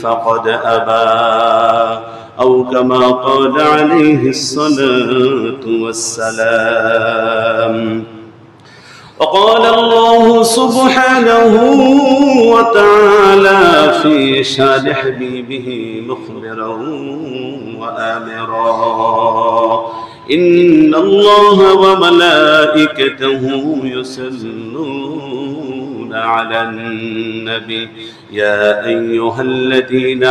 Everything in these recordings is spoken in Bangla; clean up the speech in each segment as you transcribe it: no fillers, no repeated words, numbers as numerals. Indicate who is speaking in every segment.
Speaker 1: فقد أبى أو كما قال عليه الصلاة والسلام. وقال الله سبحانه وتعالى في شان حبيبه مخبرا وآمرا: إن الله وملائكته يصلون على النبي يا أيها الذين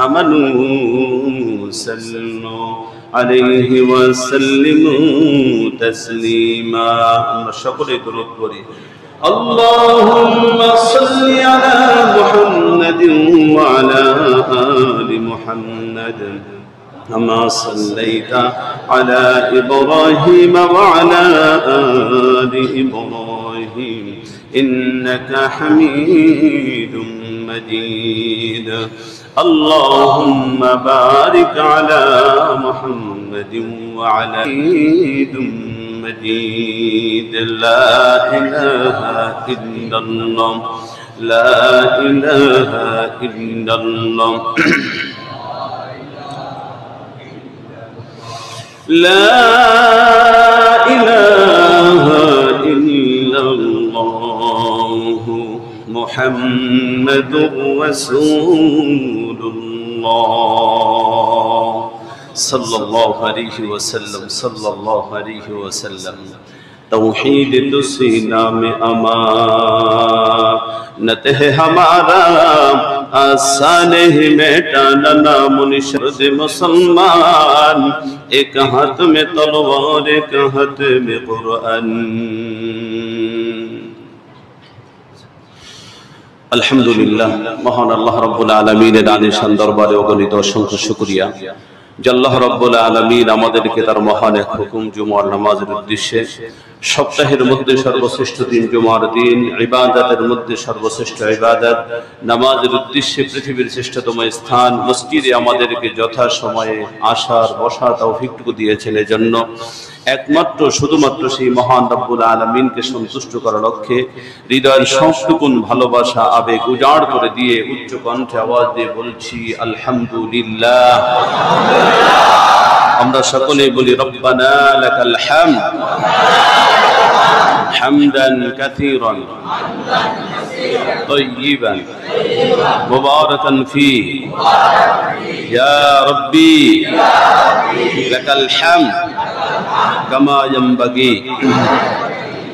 Speaker 1: آمنوا صلوا عليه وسلموا تسليما. সকলে দরুদ পড়ি। اللهم صل على محمد وعلى آل محمد كما صليت على إبراهيم وعلى آل إبراهيم إنك حميد مجيد. اللهم بارك على محمد وعلى آل مجيد. لا إله إلا الله لا إله إلا الله لا إله إلا الله محمد رسول الله صلى الله عليه وسلم صلى الله عليه وسلم. तौहीद तो सीना में अमानत है हमारा, आसान ही मिटाना नाम निशान मुसलमान. एक हाथ में तलवार एक हाथ में कुरान. আলহামদুলিল্লাহ, মহান আল্লাহ রাব্বুল আলামিনের আলিশান দরবারে অগণিত অসংখ্য শুকরিয়া যে আল্লাহ রাব্বুল আলামিন আমাদেরকে তার মহান এক হুকুম জুমার নামাজের উদ্দেশ্যে, সপ্তাহের মধ্যে সর্বশ্রেষ্ঠ দিন জুমার দিন, ইবাদতের মধ্যে সর্বশ্রেষ্ঠ ইবাদত নামাজের উদ্দেশ্যে পৃথিবীর শ্রেষ্ঠতম স্থান মসজিদে আমাদেরকে যথা সময়ে আসার বসার তৌফিকটুকু দিয়েছেন। এজন্য একমাত্র শুধুমাত্র সেই মহান রব্বুল আলামিনকে সন্তুষ্ট করার লক্ষ্যে হৃদয়ের সবটুকুন ভালোবাসা আবেগ উজাড় করে দিয়ে উচ্চ কণ্ঠে আওয়াজ দিয়ে বলছি আলহামদুলিল্লাহ। আমরা সকলে বলি রব্বানা লাকাল হামদ হামদান কাসীরান তাইয়িবান মুবারাকান ফীহি ইয়া রাব্বি লাকাল হামদ কামা ইয়ানবাগি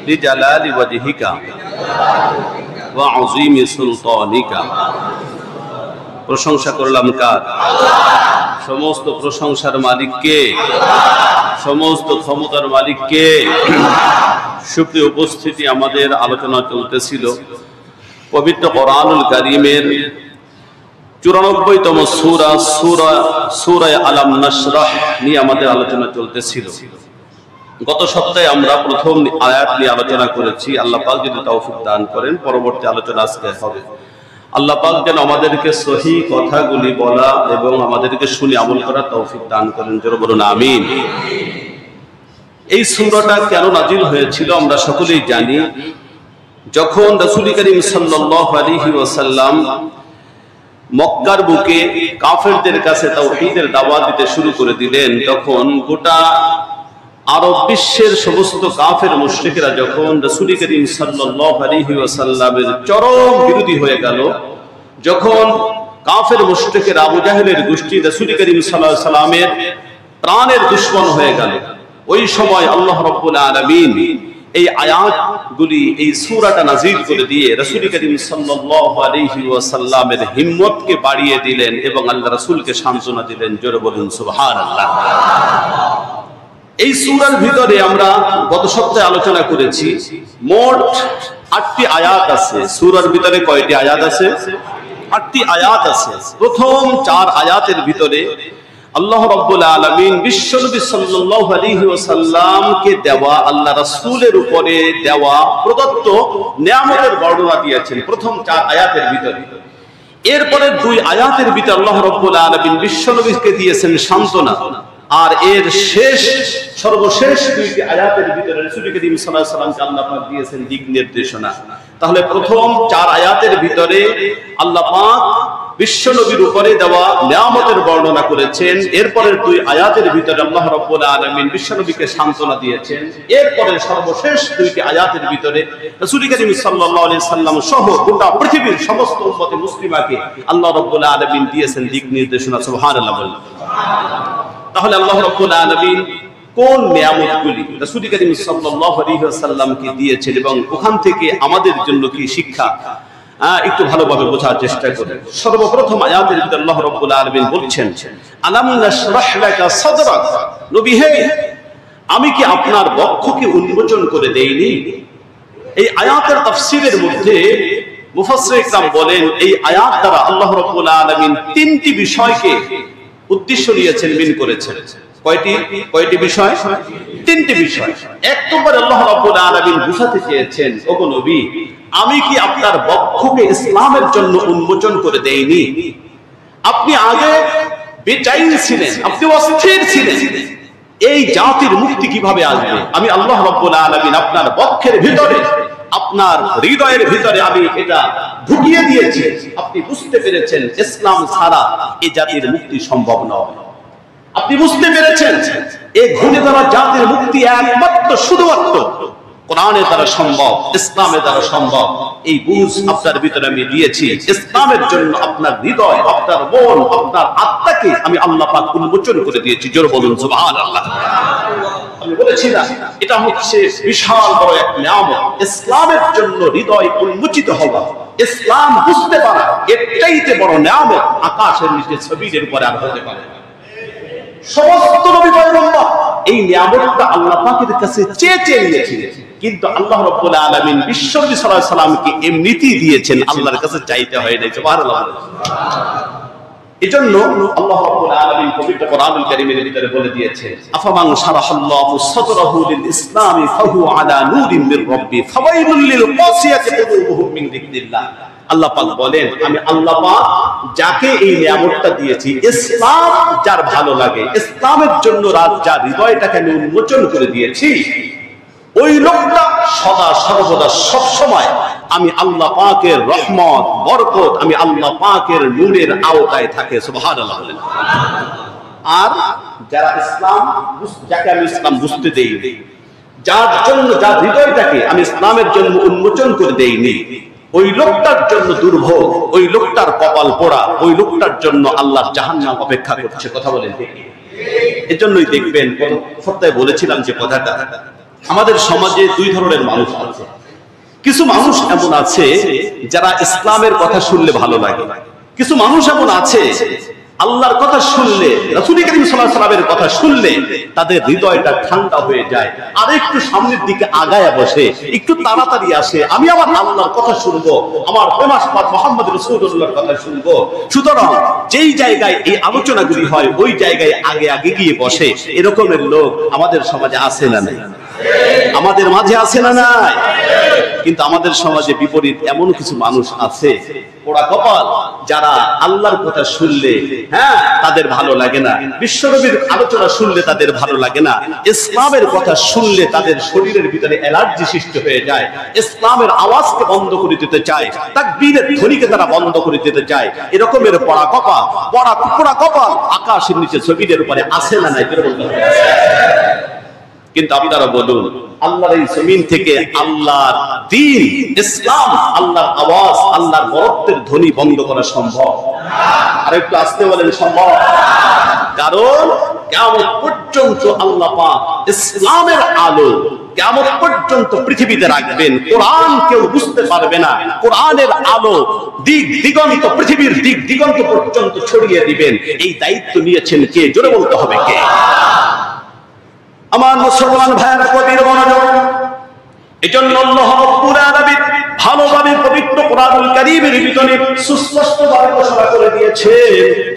Speaker 1: লিজালালি ওয়াজহিকা ওয়া আযীমি সুলতানিকা। প্রশংসা করলাম কার? সমস্ত প্রশংসার মালিক কে? সমস্ত ক্ষমতার মালিক কে? সুপ্রিয় উপস্থিতি, আমাদের আলোচনা চলতেছিল পবিত্র কোরআনুল কারীমের 94তম সূরা আলাম নাশরাহ নিয়ে আমাদের আলোচনা চলতেছিল। গত সপ্তাহে আমরা প্রথম আয়াত নিয়ে আলোচনা করেছি। আল্লাহ পাক যদি তৌফিক দান করেন পরবর্তী আলোচনা আজকে হবে। আল্লাহ পাক যেন আমাদেরকে সহি কথাগুলি বলা এবং আমাদেরকে শুনে আমল করার তৌফিক দান করেন। জোরে বলুন আমিন। এই সূরাটা কেন নাজিল হয়েছিল আমরা সকলেই জানি। যখন রাসূল করিম সাল্লাল্লাহু আলাইহি ওয়াসাল্লাম মক্কার বুকে কাফেরদের কাছে তাওহীদের দাওয়াত দিতে শুরু করে দিলেন, তখন গোটা আরব বিশ্বের সমস্ত কাফের মুশরিকরা যখন রাসূল করিম সাল্লাল্লাহু আলাইহি ওয়াসাল্লামের চরম বিরোধী হয়ে গেল, যখন কাফের মুশরিকেরা আবু জাহেলের গোষ্ঠী রাসূল করিম সাল্লাল্লাহু আলাইহি ওয়াসাল্লামের প্রাণের দুশমন হয়ে গেল, ওই সময় আল্লাহ রাব্বুল আলামিন এই আয়াতগুলি, এই সূরাটা নাযিল করে দিয়ে রাসূল করিম সাল্লাল্লাহু আলাইহি ওয়াসাল্লামের হিম্মতকে বাড়িয়ে দিলেন এবং আল্লাহ রাসূলকে সান্ত্বনা দিলেন। জোরে বলুন সুবহানাল্লাহ। এই সূরার ভিতরে আমরা গত সপ্তাহে আলোচনা করেছি মোট 8টি আয়াত আছে। সূরার ভিতরে কয়টি আয়াত আছে? 8টি আয়াত আছে। প্রথম 4 আয়াতের ভিতরে আল্লাহ রাব্বুল আলামিন বিশ্বনবী সাল্লাল্লাহু আলাইহি ওয়াসাল্লামকে দেওয়া, আল্লাহ রাসূলের উপরে দেওয়া প্রদত্ত নিয়ামতের বর্ণনা দিয়েছেন প্রথম 4 আয়াতের ভিতরে। এরপরে 2 আয়াতের ভিতরে আল্লাহ রাব্বুল আলামিন বিশ্বনবীকে দিয়েছেন সান্ত্বনা, আর এর শেষ সর্বশেষ দুইটি আয়াতের ভিতরে রাসূল করিম সাল্লাল্লাহু আলাইহি ওয়াসাল্লামকে আল্লাহ পাক দিয়েছেন দিক নির্দেশনা। তাহলে প্রথম 4 আয়াতের ভিতরে আল্লাহ পাক বিশ্বনবীর উপরে দেওয়া নিয়ামতের বর্ণনা করেছেন। এরপরের 2 আয়াতের ভিতরে আল্লাহ রাব্বুল আলামিন বিশ্বনবীকে সান্ত্বনা দিয়েছেন। এরপরে সর্বশেষ 2টি আয়াতের ভিতরে রাসূল করিম সাল্লাল্লাহু আলাইহি সাল্লাম সহ গোটা পৃথিবীর সমস্ত উম্মতে মুসলিমাকে আল্লাহ রাব্বুল আলামিন দিয়েছেন দিক নির্দেশনা। সুবহানাল্লাহ বলেন। তাহলে আল্লাহ রাব্বুল আলামিন কোন নিয়ামতগুলি রাসূল করিম সাল্লাল্লাহু আলাইহি ওয়াসাল্লামকে দিয়েছেন এবং ওখান থেকে আমাদের জন্য কি শিক্ষা, একটু ভালোভাবে বোঝার চেষ্টা করি। সর্বপ্রথম আয়াতের ভিতরে আল্লাহ রাব্বুল আলামিন বলছেন, আলাম নাশরাহ লাকা সাদরাক, নবী হে, আমি কি আপনার বক্ষকে উন্মোচন করে দেইনি? এই আয়াতের তাফসীরের মধ্যে মুফাসসির ইকরাম বলেন, এই আয়াত দ্বারা আল্লাহ রাব্বুল আলামিন 3টি বিষয়কে উদ্দেশ্য নিয়েছেন, মিন করেছেন। কয়টি বিষয়? 3টি বিষয়। এক নম্বরে আল্লাহ রাব্বুল আলামিন বুঝাতে চেয়েছেন, ওগো নবী, আমি কি আপনার বক্ষকে ইসলামের জন্য উন্মোচন করে দেইনি? আপনি আগে বেচাইন ছিলেন, আপনি অস্থির ছিলেন, এই জাতির মুক্তি কিভাবে আসবে? আমি আল্লাহ রাব্বুল আলামিন আপনার বক্ষের ভিতরে, আপনার হৃদয়ের ভিতরে আমি এটা ঢুকিয়ে দিয়েছি। আপনি বুঝতে পেরেছেন ইসলাম ছাড়া এই জাতির মুক্তি সম্ভব নয়। আপনি বুঝতে পেরেছেন এই ঘুরে ধরা জাতির মুক্তি একমাত্র শুধুমাত্র কোরআনের দ্বারা সম্ভব, ইসলামের দ্বারা সম্ভব। এই বুঝ আপনার ভিতরে আমি দিয়েছি। ইসলামের জন্য আপনার হৃদয়, আপনার মন, আপনার আত্মাকে আমি আল্লাহ পাক উন্মোচন করে দিয়েছি। জোরে বলুন সুবহানাল্লাহ। আমি বলেছি না, এটা হচ্ছে বিশাল বড় এক নিয়ামত। ইসলামের জন্য হৃদয় উন্মোচিত হওয়া, ইসলাম বুঝতে পারা, এর চাইতে বড় নিয়ামত আকাশের নিচে জমিনের উপরে আর হতে পারে। সমস্ত নবী পয়গম্বর এই নিয়ামতটা আল্লাহ পাকের কাছে চেয়ে নিয়েছিলেন, কিন্তু আল্লাহ রাব্বুল আলামিন বিশ্বনবী সাল্লাল্লাহু আলাইহি সাল্লামকে এমনিতেই দিয়েছেন, আল্লাহর কাছে চাইতে হয় নাই। সুবহানাল্লাহ। এজন্য আল্লাহ রাব্বুল আলামিন পবিত্র কোরআনুল কারীমের ভিতরে বলে দিয়েছেন, আফামান শারাহাল্লাহু সাদরাহু লিল ইসলামি ফাহু আলা নূরিন মির রাব্বি ফাওয়াইলুল লিল কাসিয়াতি কুলুবুহুম মিন যিকরিল্লাহ। আল্লাহ পাক বলেন, আমি আল্লাহ পাক যাকে এই নিয়ামতটা দিয়েছি, ইসলাম যার ভালো লাগে, ইসলামের জন্য যার হৃদয়টাকে আমি উন্মোচন করে দিয়েছি, ওই লোকটা সদা সর্বদা সব সময় আমি আল্লাহ পাকের রহমত, বরকত, আমি আল্লাহ পাকের নূরের আওতায় থাকে। সুবহানাল্লাহ বলেন। আর যারা ইসলাম, যাকে আমি ইসলাম বুঝতে দেইনি, যার জন্য, যার হৃদয়টাকে আমি ইসলামের জন্য উন্মোচন করে দেইনি, ওই লোকটার জন্য দুর্ভোগ, ওই লোকটার কপাল পোড়া, ওই লোকটার জন্য আল্লাহর জাহান্নাম অপেক্ষা করছে। কথা বলেন ঠিক? এজন্যই দেখবেন, সপ্তাহে বলেছিলাম যে কথাটা, আমাদের সমাজে 2 ধরনের মানুষ আছে। কিছু মানুষ এমন আছে যারা ইসলামের কথা শুনলে ভালো লাগে, কিছু মানুষ এমন আছে আল্লাহর কথা শুনলে, রাসূল করিম সাল্লাল্লাহু আলাইহি ওয়াসাল্লামের কথা শুনলে তাদের হৃদয়টা ঠান্ডা হয়ে যায়, আর একটু সামনের দিকে আগায়া বসে, একটু তাড়াতাড়ি আসে, আমি আমার আল্লাহর কথা শুনবো, আমার প্রেমাস্পদ মুহাম্মদ রাসূলুল্লাহর কথা শুনবো। সুতরাং যেই জায়গায় এই আলোচনাগুলি হয়, ওই জায়গায় আগে আগে গিয়ে বসে। এরকমের লোক আমাদের সমাজে আছে না নাই? আমাদের মাঝে আছে না নাই? কিন্তু আমাদের সমাজে বিপরীত এমন কিছু মানুষ আছে, পোড়া কপাল, যারা আল্লাহর কথা শুনলে তাদের ভালো লাগে না, বিশ্বনবীর আলোচনা শুনলে তাদের ভালো লাগে না, ইসলামের কথা শুনলে তাদের শরীরের ভিতরে অ্যালার্জি সৃষ্টি হয়ে যায়, ইসলামের আওয়াজকে বন্ধ করে দিতে চায়, তাকবীরের ধ্বনিকে তারা বন্ধ করে দিতে চায়। এরকমের পোড়া কপাল আকাশের নিচে জমিনের উপরে আছে না নাই? কিন্তু আপনারা বলুন, আল্লাহর এই জমিন থেকে আল্লাহর দ্বীন, ইসলাম, আল্লাহর আওয়াজ, আল্লাহর বরত্বের ধ্বনি বন্ধ করা সম্ভব? আর একটু আসতে বলেন, সম্ভব? কারণ কিয়ামত পর্যন্ত আল্লাহ পাক ইসলামের আলো কিয়ামত পর্যন্ত পৃথিবীতে রাখবেন। কোরআন কেউ বুঝতে পারবে না, কোরআনের আলো দিক দিগন্ত, পৃথিবীর দিক দিগন্ত পর্যন্ত ছড়িয়ে দিবেন। এই দায়িত্ব নিয়েছেন কে? জোরে বলতে হবে কে? আমার মুসলমান ভাইয়েরা, কবির মনোযোগ। এজন্য আল্লাহ রাব্বুল আলামিন ভালোভাবে পবিত্র কোরআনুল কারীমের ভিতরে সুস্পষ্টভাবে ঘোষণা করে দিয়েছে,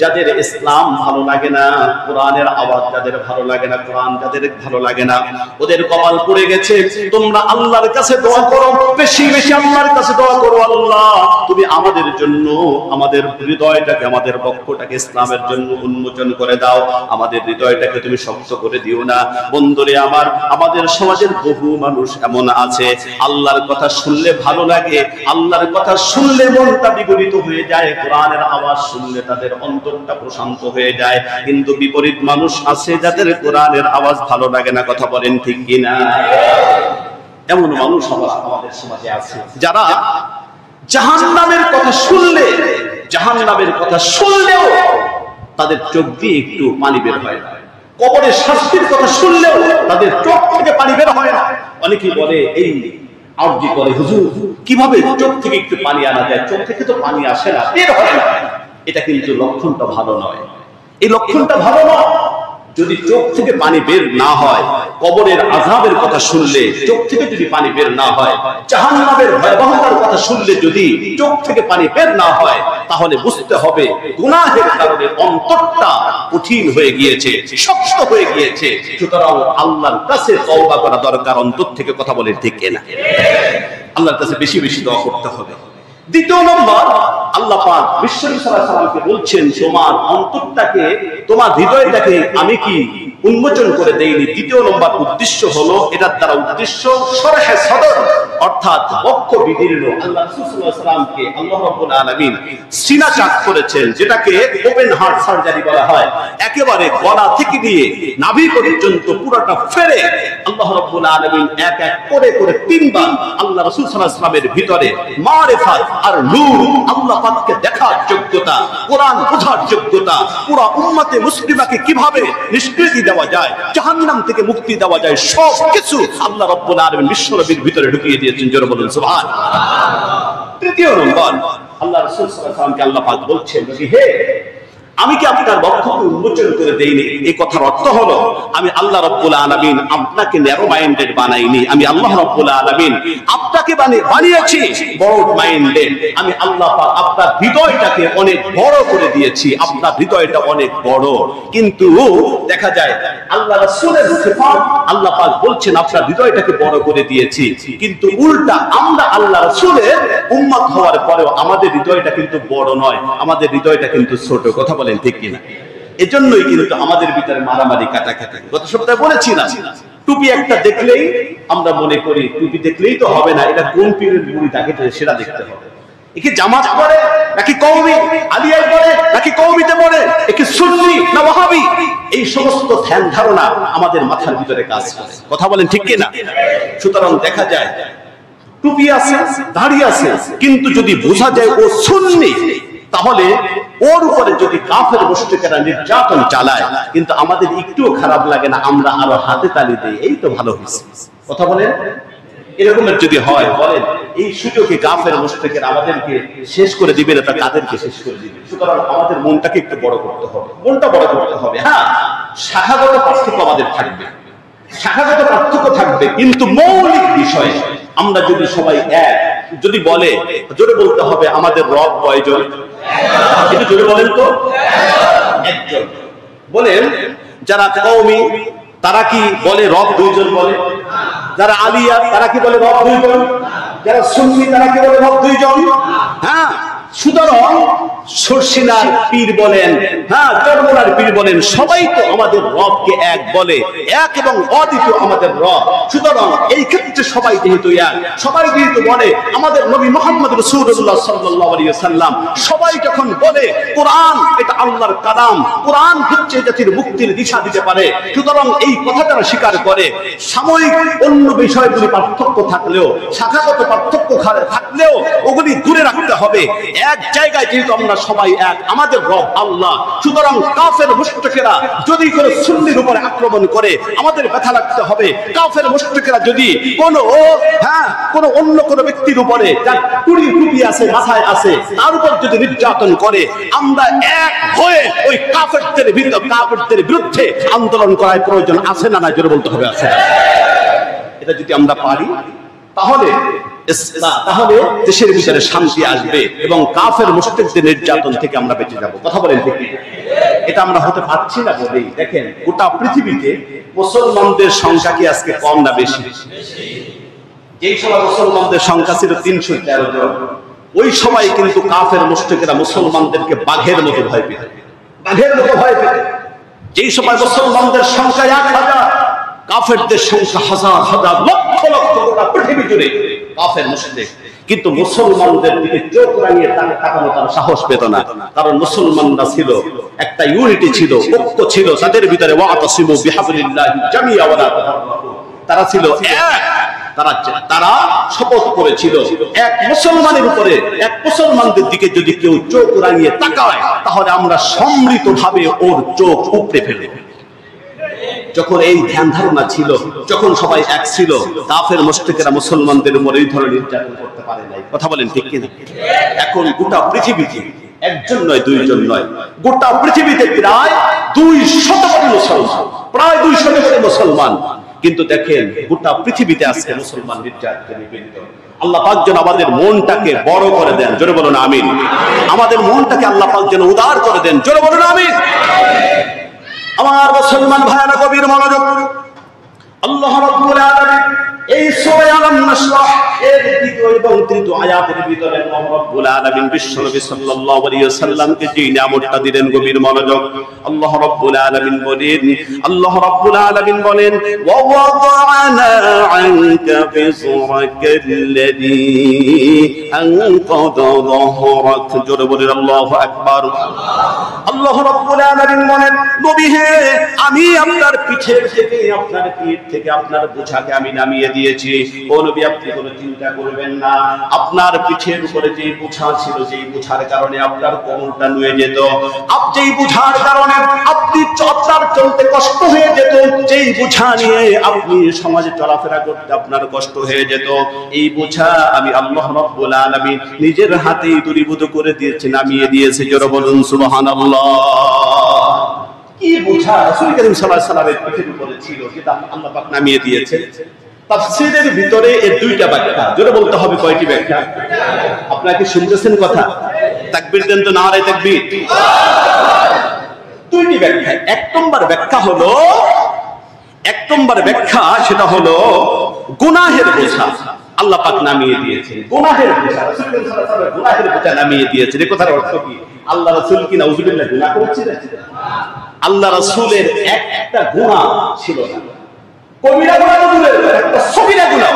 Speaker 1: যাদের ইসলাম ভালো লাগে না, কোরআনের আওয়াজ যাদের ভালো লাগে না, কোরআন যাদের ভালো লাগে না, ওদের কপাল পড়ে গেছে। তোমরা আল্লাহর কাছে দোয়া করো, বেশি বেশি আল্লাহর কাছে দোয়া করো, আল্লাহ তুমি আমাদের জন্য আমাদের হৃদয়টাকে, আমাদের বক্ষটাকে ইসলামের জন্য উন্মোচন করে দাও, আমাদের হৃদয়টাকে তুমি শক্ত করে দিও না। বন্ধুরে আমার, আমাদের সমাজের বহু মানুষ এমন আছে, আল্লাহর কথা শুনলে ভালো লাগে, আল্লাহর কথা শুনলে মনটা বিগলিত হয়ে যায়, কোরআনের আওয়াজ শুনলে তাদের অন্তরটা প্রশান্ত হয়ে যায়। কিন্তু বিপরীত মানুষ আছে যাদের কোরআনের আওয়াজ ভালো লাগে না, কথা বলেন ঠিক কিনা? এমন মানুষ আমাদের সমাজে আছে যারা জাহান্নামের কথা শুনলেও তাদের চোখ দিয়ে একটু পানি বের হয় না, কবরের শাস্তির কথা শুনলেও তাদের চোখ থেকে পানি বের হয় না। অনেকেই বলে এই আরজি করে, হুজুর কিভাবে চোখ থেকে একটু পানি আনা যায়? চোখ থেকে তো পানি আসে না, বের হয় না। এটা কিন্তু লক্ষণটা ভালো নয়, এই লক্ষণটা ভালো নয়। যদি চোখ থেকে পানি বের না হয়, কবরের আযাবের কথা শুনলে চোখ থেকে যদি পানি বের না হয়, জাহান্নামের ভয়াবহতার কথা শুনলে যদি চোখ থেকে পানি বের না হয়, তাহলে বুঝতে হবে গুনাহের কারণে অন্তরটা কঠিন হয়ে গিয়েছে, শক্ত হয়ে গিয়েছে। সুতরাং আল্লাহর কাছে তওবা করা দরকার, অন্তর থেকে, কথা বলে ঠিক না? আল্লাহর কাছে বেশি বেশি দোয়া করতে হবে। দ্বিতীয় নম্বর, আল্লাহ পাক বিশ্বনবী সাল্লাল্লাহু আলাইহি ওয়াসাল্লামকে বলছেন, তোমার অন্তরটাকে, তোমার হৃদয়টাকে আমি কি উন্মোচন করে দেইনি? দ্বিতীয় নম্বর উদ্দেশ্য হলো, এটার দ্বারা উদ্দেশ্য শরহে সদর, অর্থাৎ বক্ষ বিদীর্ণ। আল্লাহ রাসূল সাল্লাল্লাহু আলাইহি ওয়াসাল্লামকে আল্লাহ রাব্বুল আলামিন সিনা চাক করেছেন, যেটাকে ওপেন হার্ট সার্জারি বলা হয়। একেবারে গলা থেকে নিয়ে নাভি পর্যন্ত পুরোটা ফেরে আল্লাহ রাব্বুল আলামিন এক এক করে করে তিনবার আল্লাহ রাসূল সাল্লাল্লাহু আলাইহি ওয়াসাল্লামের ভিতরে মারিফাত আর নূর, আল্লাহ পাককে দেখার যোগ্যতা, কোরআন বোঝার যোগ্যতা, পুরো উম্মতে মুসলিমাকে কিভাবে নিষ্কৃতি দেওয়া যায়, জাহান্নাম থেকে মুক্তি দেওয়া যায়, সব কিছু আল্লাহ রাব্বুল আলামিন বিশ্বনবীর ভিতরে ঢুকিয়ে দিয়েছেন। জোরে বলুন সুবহানাল্লাহ। তৃতীয় নম্বর, আল্লাহ রাসূল সাল্লাল্লাহু আলাইহি ওয়াসাল্লামকে আল্লাহ পাক বলছেন, হে, আমি কি আপনার বক্ষকে উন্মোচন করে দেইনি? এই কথার অর্থ হলো, আমি আল্লাহ রাব্বুল আলামিন আপনাকে ন্যারো মাইন্ডেড বানাইনি, আমি আল্লাহ রাব্বুল আলামিন আপনাকে বানিয়েছি ব্রড মাইন্ডেড। আমি আল্লাহ পাক আপনার হৃদয়টাকে অনেক বড় করে দিয়েছি, আপনার হৃদয়টা অনেক বড়। কিন্তু দেখা যায় আল্লাহ রাসূলের সিফাত, আল্লাহ পাক বলছেন আপনার হৃদয়টাকে বড় করে দিয়েছি, কিন্তু উল্টা আমরা আল্লাহ রাসূলের উম্মত হওয়ার পরেও আমাদের হৃদয়টা কিন্তু বড় নয়, আমাদের হৃদয়টা কিন্তু ছোট। কথা বলেন ঠিক কিনা? এজন্যই কিন্তু আমাদের ভিতরে মারামারি কাটাকাটি। গত সপ্তাহে বলেছি না, টুপি একটা দেখলেই আমরা মনে করি টুপি দেখলেই তো হবে না, এটা কোন পীরের মুড়ি তাকে সেটা দেখতে হবে। একে জামাত পড়ে নাকি কওমি, আলিয়ায় পড়ে নাকি কওমিতে পড়ে, একে সুন্নি না ওয়াহাবি, এই সমস্ত ধ্যান ধারণা আমাদের মাথার ভিতরে কাজ করে। কথা বলেন ঠিক কিনা? সুতরাং দেখা যায় টুপি আছে, দাড়ি আছে, কিন্তু যদি বোঝা যায় ও সুন্নি, তাহলে ওর উপরে যদি কাফের মুশরিকরা নির্যাতন চালায়, কিন্তু আমাদের একটুও খারাপ লাগে না, আমরা আরো হাতে তালি দেই, এই তো ভালো হয়েছে। কথা বলেন, এরকমের যদি হয়, বলেন এই সুযোগে কাফের মুশরিকরা আমাদেরকে শেষ করে দিবে না, তা কাদেরকে শেষ করে দিবে? সুতরাং আমাদের মনটাকে একটু বড় করতে হবে, মনটা বড় করতে হবে। হ্যাঁ, শাখাগত পার্থক্য আমাদের থাকবে, শাখাগত পার্থক্য থাকবে, কিন্তু মৌলিক বিষয়ে আমরা যদি সবাই এক, যদি বলে, জোরে বলতে হবে, আমাদের রব কয়জন? একটু জোরে বলেন তো। একজন। বলেন যারা কওমি তারা কি বলে রব দুইজন বলে? যারা আলিয়া তারা কি বলে রব দুইজন? যারা সুন্নি তারা কি বলে রব দুইজন? হ্যাঁ, সুতরাং সরসিনার পীর বলেন, হ্যাঁ চরমোনার পীর বলেন, সবাই তো আমাদের রবকে এক বলে, এক এবং অদ্বিতীয় আমাদের রব। সুতরাং এই ক্ষেত্রে সবাই যেহেতু এক, সবাই যেহেতু বলে আমাদের নবী মুহাম্মদ রাসূলুল্লাহ সাল্লাল্লাহু আলাইহি ওয়াসাল্লাম, সবাই যখন বলে কোরআন এটা আল্লাহর কালাম, কোরআন হচ্ছে জাতির মুক্তির দিশা দিতে পারে, সুতরাং এই কথা যারা স্বীকার করে, সাময়িক অন্য বিষয়গুলি পার্থক্য থাকলেও, শাখাগত পার্থক্য থাকলেও ওগুলি দূরে রাখতে হবে। এক জায়গায় যেহেতু আমরা সবাই এক, আমাদের রব আল্লাহ। সুতরাং কাফের মুশরিকরা যদি কোনো সুন্নির উপরে আক্রমণ করে, আমাদের ব্যথা লাগতে হবে। কাফের মুশরিকরা যদি কোনো কোনো অন্য কোনো ব্যক্তির উপরে, যার টুপি আছে, মাথায় আছে, তার উপর যদি নির্যাতন করে, আমরা এক হয়ে ওই কাফেরদের বিরুদ্ধে আন্দোলন করার প্রয়োজন আছে না? না, জোরে বলতে হবে আছে। এটা যদি আমরা পারি, তাহলে দেশের ভিতরে শান্তি আসবে এবং কাফের মুশরিকদের নির্যাতন থেকে আমরা বেঁচে যাব। কথা বলেন ঠিক? এটা আমরা হতে পারছি না বলেই দেখেন গোটা পৃথিবীতে মুসলমানদের সংখ্যা কি আজকে কম না বেশি? যেই সময় মুসলমানদের সংখ্যা ছিল 313 জন, ওই সময় কিন্তু কাফের মুশরিকরা মুসলমানদেরকে বাঘের মতো ভয় পেত, বাঘের মতো ভয় পেত। যেই সময় মুসলমানদের সংখ্যা 1000, কাফেরদের সংখ্যা হাজার হাজার লক্ষ লক্ষ, গোটা পৃথিবী জুড়ে কাফের মুশরিক, কিন্তু মুসলমানদের দিকে চোখ রাঙিয়ে তাকানো তার সাহস পেত না। কারণ মুসলমানরা ছিল একটা ইউনিটি, ছিল ঐক্য ছিল তাদের ভিতরে। ওয়াতাসিমু বিহাবলিল্লাহি জামিআ ওয়া লা তাফাররাকু, তারা ছিল এক। তারা শপথ করেছিল এক মুসলমানের উপরে, এক মুসলমানদের দিকে যদি কেউ চোখ রাঙিয়ে তাকায় তাহলে আমরা সম্মিলিতভাবে ওর চোখ উপড়ে ফেলব। যখন এই ধ্যান ধারণা ছিল, যখন সবাই এক ছিল, কাফের মুশরিকরা মুসলমানদের উপর এই ধরনের নির্যাতন করতে পারে নাই। কথা বলেন ঠিক কিনা? এখন গোটা পৃথিবীতে একজন নয়, দুইজন নয়, গোটা পৃথিবীতে প্রায় 200 কোটি মুসলমান, প্রায় 200 কোটি মুসলমান। কিন্তু দেখেন গোটা পৃথিবীতে আজকে মুসলমান নির্যাতনে নিপীড়িত। আল্লাহ পাক যেন আমাদের মনটাকে বড় করে দেন, জোরে বলুন আমিন। আমাদের মনটাকে আল্লাহ পাক যেন উদার করে দেন, জোরে বলুন আমিন। আমার মুসলমান ভাইরা গভীর মনোযোগ। আল্লাহ রাব্বুল আলামিন এই সূরা আলাম নাশরাহ এর দ্বিতীয় এবং তৃতীয় আয়াতের ভিতরে আল্লাহ রাব্বুল আলামিন বিশ্বনবী সাল্লাল্লাহু আলাইহি ওয়াসাল্লামকে যে নিয়ামতটা দিলেন, গভীর মনোযোগ। আল্লাহ রাব্বুল আলামিন বলেন, আল্লাহ রাব্বুল আলামিন বলেন, ওয়া ওয়াদা'না আনকা বিযরাকাল্লাযী আনকাযা যাহরাক, জোরে বলেন আল্লাহু আকবার। আল্লাহ রাব্বুল আলামিন বলেন, নবী হে, আমি আপনার পিঠের থেকে, আপনার পিঠ থেকে আপনার বোঝাকে আমি নামিয়ে দিয়েছি। ও নবী, আপনি কোনো চিন্তা করবেন না। আপনার পিঠের উপরে যে বোঝা ছিল, যেই বোঝার কারণে আপনার কোমরটা নুয়ে যেত, যেই বোঝার কারণে আপনি আপনার চলতে কষ্ট হয়ে যেত, যেই বোঝা নিয়ে আপনি সমাজে চলাফেরা করতে আপনার কষ্ট হয়ে যেত, এই বোঝা আমি আল্লাহ রাব্বুল আলামিন নিজের হাতেই দূরীভূত করে দিয়েছি, নামিয়ে দিয়েছি। জোরে বলুন সুবহানাল্লাহ। কি বোঝা রাসূল করিম সাল্লাল্লাহু আলাইহি ওয়াসাল্লামের পিঠের উপরে ছিল, সেটা আল্লাহ পাক নামিয়ে দিয়েছে। তাফসীরের ভিতরে এর দুইটা ব্যাখ্যা, জোরে বলতে হবে কয়টি ব্যাখ্যা? আপনারা কি শুনতেছেন কথা? তাকবীর দেন তো, নারে তাকবীর। দুইটি ব্যাখ্যা। এক নম্বর ব্যাখ্যা হলো, সেটা হলো গুনাহের বোঝা আল্লাহ পাক নামিয়ে দিয়েছেন। গুনাহের বোঝা রাসূল করিম সাল্লাল্লাহু আলাইহি ওয়াসাল্লাম গুনাহের বোঝা নামিয়ে দিয়েছেন। এই কথার অর্থ কি? আল্লাহ রাসূল কি নাউযুবিল্লাহ গুনাহ করেছিলেন? আল্লাহ রাসূলের একটা গুনাহ ছিল না। কবিরা গুনাহ দূরের কথা, একটা সগীরা গুনাহ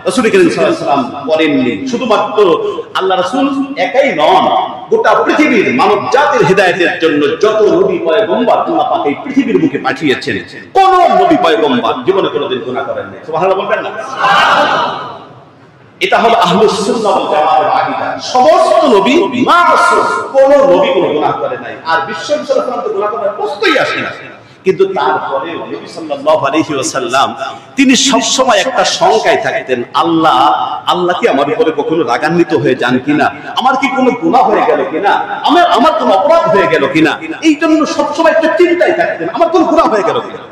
Speaker 1: রাসূল করিম সাল্লাল্লাহু আলাইহি ওয়াসাল্লাম করেননি। শুধুমাত্র আল্লাহ রাসূল একাই নন, গোটা পৃথিবীর মানব জাতির হেদায়েতের জন্য যত নবী পয়গম্বর আল্লাহ পাক এই পৃথিবীর বুকে পাঠিয়েছেন, কোন নবী পয়গম্বর জীবনে কোনোদিন গুনাহ করেন নাই। সুবহানাল্লাহ বলবেন না? এটা হলো আহলুস সুন্নাহ ওয়াল জামাতের আকীদা। সমস্ত নবী মাসুম, কোন নবী কোনো গুনাহ করে নাই। আর বিশ্ব মুসলমানদের গুনাহ করার প্রশ্নই আসে না। কিন্তু তারপরে নবী সাল্লাল্লাহু আলাইহি ওয়াসাল্লাম তিনি সবসময় একটা শঙ্কায় থাকতেন, আল্লাহ কি আমার উপরে কখনো রাগান্বিত হয়ে যান কিনা, আমার কি কোনো গুনাহ হয়ে গেল কিনা, আমার কোনো অপরাধ হয়ে গেল কিনা। এই জন্য সবসময় একটা চিন্তায় থাকতেন, আমার কোনো গুনাহ হয়ে গেল কিনা।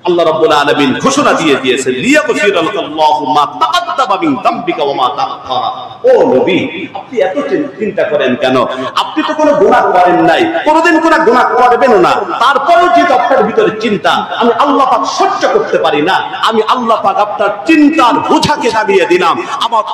Speaker 1: আল্লাহ রাব্বুল আলামিন ঘোষণা দিয়ে দিয়েছেন, লিয়াগফিরাল্লাহু মা তাকাদ্দামা মিন যামবিকা ওয়া মা তাআখারা। ও নবী, আপনি এত চিন্তা করেন কেন? আপনি তো কোনো গুনাহ করেন নাই, কোনোদিন কোনো গুনাহ করবেনও না। তারপরেও যে আপনার ভিতরে চিন্তা, আমি আল্লাহ পাক সহ্য করতে পারি না। আমি আল্লাহ পাক আপনার চিন্তার বোঝাকে নামিয়ে দিলাম।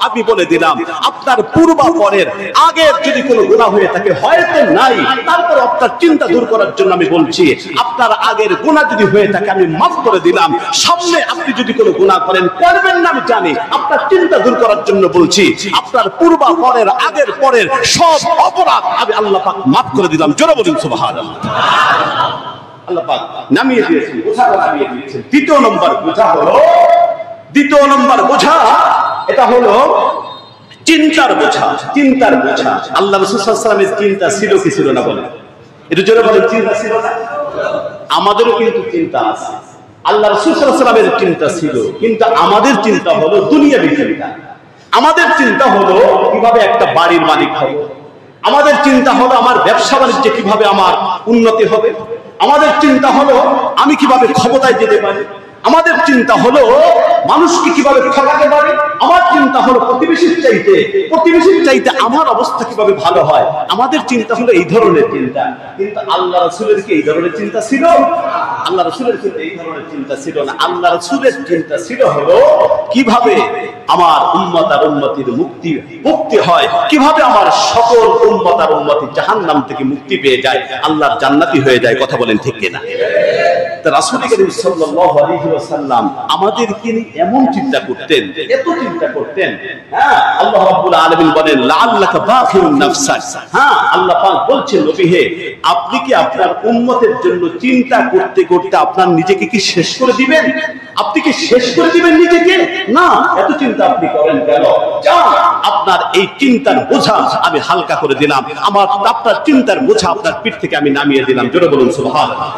Speaker 1: আমি বলে দিলাম, আপনার পূর্বাপরের আগের যদি কোনো গুনাহ হয়ে থাকে, হয়তো নাই, তারপর আপনার চিন্তা দূর করার জন্য আমি বলছি, আপনার আগের গুনাহ যদি হয়ে থাকে আমি মাফ করে দিলাম। সামনে আপনি যদি কোনো গুনাহ করেন, করবেন না আমি জানি, আপনার চিন্তা দূর করার জন্য বলছি, আপনার পূর্বা পরের আগের পরের সব অপরাধ আমি আল্লাহ পাক মাফ করে দিলাম। জোরে বলুন সুবহানাল্লাহ। আল্লাহ পাক নামিয়ে দিয়েছেন, বোঝা নামিয়ে দিয়েছেন। দ্বিতীয় নম্বর বোঝা এটা হলো চিন্তার বোঝা। আল্লাহ রাসূল সাল্লাল্লাহু আলাইহি ওয়াসাল্লামের চিন্তা ছিল কি ছিল না বলেন? একটু জোরে বলেন, চিন্তা ছিল না? আমাদেরও কিন্তু চিন্তা আছে। আল্লাহ রাসূল সাল্লাল্লাহু আলাইহি ওয়াসাল্লামের চিন্তা ছিল, কিন্তু আমাদের চিন্তা হলো দুনিয়াবী চিন্তা। আমাদের চিন্তা হলো কিভাবে একটা বাড়ির মালিক হব, আমাদের চিন্তা হলো আমার ব্যবসা বাণিজ্যে কিভাবে আমার উন্নতি হবে, আমাদের চিন্তা হলো আমি কিভাবে ক্ষমতায় যেতে পারি, আমাদের চিন্তা হলো মানুষকে কিভাবে ঠকাতে পারে, আমার চিন্তা হলো প্রতিবেশীর চাইতে আমার অবস্থা কিভাবে ভালো হয়। আমাদের চিন্তা হলো এই ধরনের চিন্তা। কিন্তু আল্লাহ রাসূলের কি এই ধরনের চিন্তা ছিল? আল্লাহ রাসূলের কিন্তু এই ধরনের চিন্তা ছিল না। আল্লাহ রাসূলের চিন্তা ছিল হলো কিভাবে আমার উম্মত আর উম্মতির মুক্তি হয়, কিভাবে আমার সকল উম্মত আর উম্মতি জাহান্নাম থেকে মুক্তি পেয়ে যায়, আল্লাহর জান্নাতি হয়ে যায়। কথা বলেন ঠিক কিনা? রাসূল করিম সাল্লাল্লাহু আলাইহি ওয়াসাল্লাম আমাদেরকে নিয়ে এমন চিন্তা করতেন, এত চিন্তা করতেন। হ্যাঁ, আল্লাহ রাব্বুল আলামিন বলেন লাআল্লাকা বাখিরুন নাফসাক। হ্যাঁ, আল্লাহ পাক বলছেন নবী হে, আপনি কি আপনার উম্মতের জন্য চিন্তা করতে করতে আপনার নিজেকে কি শেষ করে দিবেন? আপনি কি শেষ করে দিবেন নিজেকে? না, এত চিন্তা আপনি করেন কেন? যান, আপনার এই চিন্তার বোঝা আমি হালকা করে দিলাম, আপনার চিন্তার বোঝা আপনার পিঠ থেকে আমি নামিয়ে দিলাম। জোরে বলুন সুবহানাল্লাহ।